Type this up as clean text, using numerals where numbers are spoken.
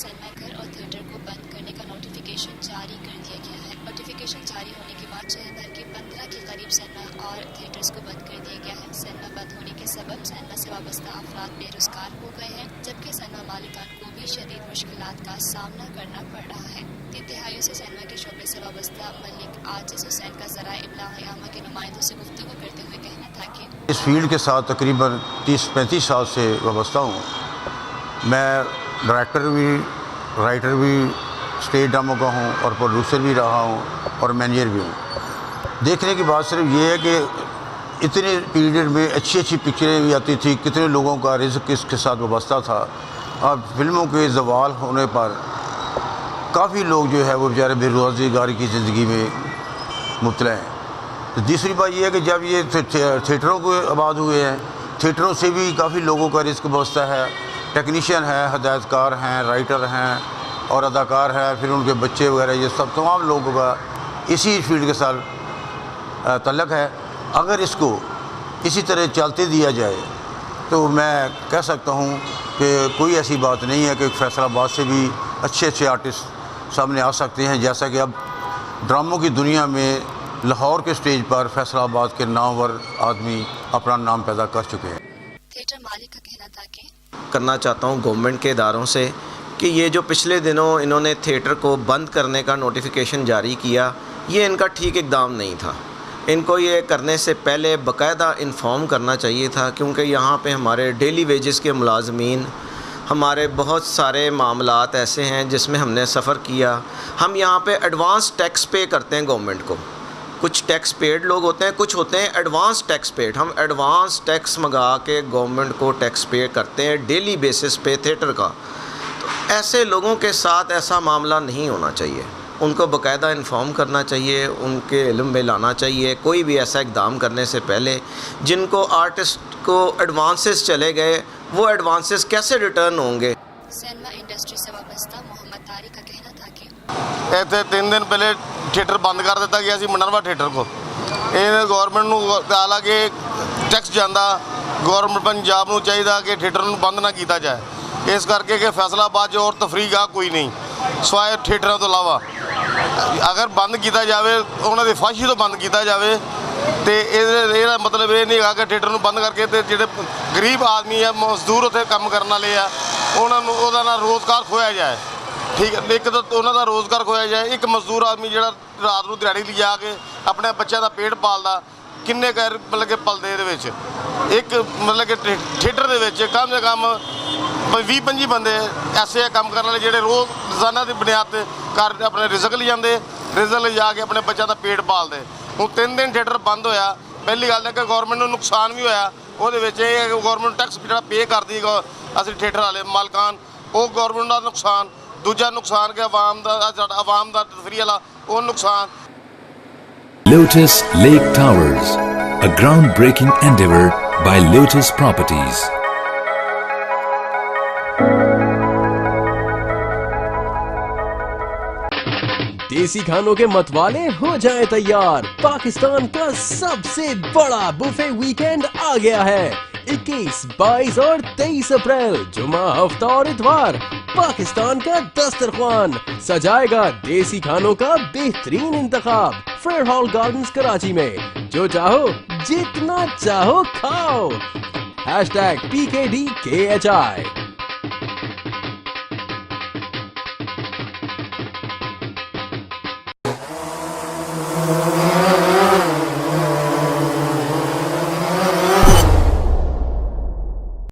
Cinema گھر اور theatre کو بند کرنے کا نوٹیفیکیشن جاری کر دیا گیا ہے۔ نوٹیفیکیشن جاری ہونے کے بعد شہر بھر کے 15 کے قریب سینما اور تھیٹرز کو بند کر دیا گیا ہے۔ سینما بند ہونے کے سبب سینما سے وابستہ افراد بے روزگار ہو گئے ہیں، جبکہ سینما مالکان کو بھی شدید مشکلات کا سامنا کرنا پڑ رہا ہے۔ 3 دہائیوں سے سینما کے شعبے سے وابستہ ملک عاجز حسین کا ذرائع ابلاغ عامہ کے نمائندوں سے گفتگو کرتے ہوئے کہنا تھا کہ اس فیلڈ کے ساتھ تقریباً 30-35 سال سے وابستہ ہوں۔ میں ڈائریکٹر بھی، رائٹر بھی، اسٹیج ڈراموں کا ہوں اور پروڈیوسر بھی رہا ہوں اور مینیجر بھی ہوں۔ دیکھنے کی بات صرف یہ ہے کہ اتنے پیریڈ میں اچھی اچھی پکچریں بھی آتی تھیں، کتنے لوگوں کا رزق اس کے ساتھ وابستہ تھا۔ اب فلموں کے زوال ہونے پر کافی لوگ جو ہے وہ بیچارے بے روزگاری کی زندگی میں مبتلا ہیں۔ تو دوسری بات یہ ہے کہ جب یہ تھیٹروں کو آباد ہوئے ہیں، تھیٹروں سے بھی کافی لوگوں کا رزق وابستہ ہے، ٹیکنیشین ہیں، ہدایت کار ہیں، رائٹر ہیں اور اداکار ہیں، پھر ان کے بچے وغیرہ، یہ سب تمام لوگوں کا اسی فیلڈ کے ساتھ تعلق ہے۔ اگر اس کو اسی طرح چلتے دیا جائے تو میں کہہ سکتا ہوں کہ کوئی ایسی بات نہیں ہے کہ فیصل آباد سے بھی اچھے اچھے آرٹسٹ سامنے آ سکتے ہیں، جیسا کہ اب ڈراموں کی دنیا میں لاہور کے سٹیج پر فیصل آباد کے نامور آدمی اپنا نام پیدا کر چکے ہیں۔ تھیٹر مالک کا کہنا تھا کہ کرنا چاہتا ہوں گورنمنٹ کے اداروں سے کہ یہ جو پچھلے دنوں انہوں نے تھیٹر کو بند کرنے کا نوٹیفیکیشن جاری کیا، یہ ان کا ٹھیک اقدام نہیں تھا۔ ان کو یہ کرنے سے پہلے باقاعدہ انفارم کرنا چاہیے تھا، کیونکہ یہاں پہ ہمارے ڈیلی ویجز کے ملازمین، ہمارے بہت سارے معاملات ایسے ہیں جس میں ہم نے سفر کیا۔ ہم یہاں پہ ایڈوانس ٹیکس پے کرتے ہیں گورنمنٹ کو۔ کچھ ٹیکس پیڈ لوگ ہوتے ہیں، کچھ ہوتے ہیں ایڈوانس ٹیکس پیڈ۔ ہم ایڈوانس ٹیکس منگا کے گورنمنٹ کو ٹیکس پے کرتے ہیں ڈیلی بیسس پہ تھیٹر کا۔ تو ایسے لوگوں کے ساتھ ایسا معاملہ نہیں ہونا چاہیے، ان کو باقاعدہ انفارم کرنا چاہیے، ان کے علم میں لانا چاہیے کوئی بھی ایسا اقدام کرنے سے پہلے۔ جن کو آرٹسٹ کو ایڈوانسز چلے گئے، وہ ایڈوانسز کیسے ریٹرن ہوں گے؟ سینما انڈسٹری سے وابستہ محمد طارق کا کہنا تھا کہ ਇੱਥੇ 3 ਦਿਨ ਪਹਿਲੇ ਥੀਏਟਰ ਬੰਦ ਕਰ ਦਿੱਤਾ ਗਿਆ ਸੀ ਮੰਨਰਵਾ ਥੀਏਟਰ ਕੋ। ਇਹ ਗਵਰਨਮੈਂਟ ਨੂੰ ਹਾਲਾਂਕਿ ਟੈਕਸ ਜਾਂਦਾ, ਗਵਰਨਮੈਂਟ ਪੰਜਾਬ ਨੂੰ ਚਾਹੀਦਾ ਕਿ ਥੀਏਟਰ ਨੂੰ ਬੰਦ ਨਾ ਕੀਤਾ ਜਾਏ। ਇਸ ਕਰਕੇ ਕਿ ਫੈਸਲਾਬਾਦ 'ਚ ਹੋਰ ਤਫਰੀਹ ਗਾਹ ਕੋਈ ਨਹੀਂ ਸਿਵਾਏ ਥੀਏਟਰਾਂ ਤੋਂ ਇਲਾਵਾ। ਅਗਰ ਬੰਦ ਕੀਤਾ ਜਾਵੇ, ਉਹਨਾਂ ਦੀ ਫਾਸ਼ੀ ਤੋਂ ਬੰਦ ਕੀਤਾ ਜਾਵੇ ਤੇ ਇਹਦਾ ਮਤਲਬ ਇਹ ਨਹੀਂ ਹੈਗਾ ਕਿ ਥੀਏਟਰ ਨੂੰ ਬੰਦ ਕਰਕੇ ਤੇ ਜਿਹੜੇ ਗਰੀਬ ਆਦਮੀ ਆ, ਮਜ਼ਦੂਰ ਉੱਥੇ ਕੰਮ ਕਰਨ ਵਾਲੇ ਆ, ਉਹਨਾਂ ਨੂੰ ਉਹਦਾ ਨਾਲ ਰੋਜ਼ਗਾਰ ਖੋਇਆ ਜਾਏ। ਠੀਕ ਹੈ, ਇੱਕ ਤਾਂ ਉਹਨਾਂ ਦਾ ਰੋਜ਼ਗਾਰ ਖੋਇਆ ਜਾਏ। ਇੱਕ ਮਜ਼ਦੂਰ ਆਦਮੀ ਜਿਹੜਾ ਰਾਤ ਨੂੰ ਦਿਹਾੜੀ ਲਿਜਾ ਕੇ ਆਪਣੇ ਬੱਚਿਆਂ ਦਾ ਪੇਟ ਪਾਲਦਾ, ਕਿੰਨੇ ਕੁ ਮਤਲਬ ਕਿ ਪਲਦੇ ਇਹਦੇ ਵਿੱਚ। ਇੱਕ ਮਤਲਬ ਕਿ ਥੀਏਟਰ ਦੇ ਵਿੱਚ ਕਮ ਸੇ ਕਮ 20-25 ਬੰਦੇ ਐਸੇ ਕੰਮ ਕਰਨ ਵਾਲੇ ਜਿਹੜੇ ਰੋਜ਼ਾਨਾ ਦੀ ਬੁਨਿਆਦ 'ਤੇ ਘਰ ਆਪਣੇ ਰਿਜ਼ਕ ਲਿਜਾਂਦੇ, ਰਿਜ਼ਕ ਲਿਜਾ ਕੇ ਆਪਣੇ ਬੱਚਿਆਂ ਦਾ ਪੇਟ ਪਾਲਦੇ। ਹੁਣ 3 ਦਿਨ ਥੀਏਟਰ ਬੰਦ ਹੋਇਆ। ਪਹਿਲੀ ਗੱਲ ਹੈ ਕਿ ਗੌਰਮੈਂਟ ਨੂੰ ਨੁਕਸਾਨ ਵੀ ਹੋਇਆ। ਉਹਦੇ ਵਿੱਚ ਇਹ ਹੈ ਕਿ ਗੌਰਮੈਂਟ ਟੈਕਸ ਜਿਹੜਾ ਪੇ ਕਰਦੀ ਅਸੀਂ ਥੀਏਟਰ ਵਾਲੇ ਮਾਲਕਾਨ, ਉਹ ਗੌਰਮੈਂਟ ਦਾ ਨੁਕਸਾਨ। ਦੂਜਾ ਨੁਕਸਾਨ ਕਿ ਆਵਾਮ ਦਾ ਤਫਰੀਹ ਵਾਲਾ ਉਹ ਨੁਕਸਾਨ। Lotus Lake Towers, a groundbreaking endeavor by Lotus Properties. دیسی کھانوں کے متوالے ہو جائیں تیار، پاکستان کا سب سے بڑا بوفے ویکینڈ آ گیا ہے۔ 21، 22 اور 23 اپریل جمعہ، ہفتہ اور اتوار پاکستان کا دسترخوان سجائے گا دیسی کھانوں کا بہترین انتخاب فیئر ہال گارڈنز کراچی میں۔ جو چاہو جتنا چاہو کھاؤ۔ #PKDKHI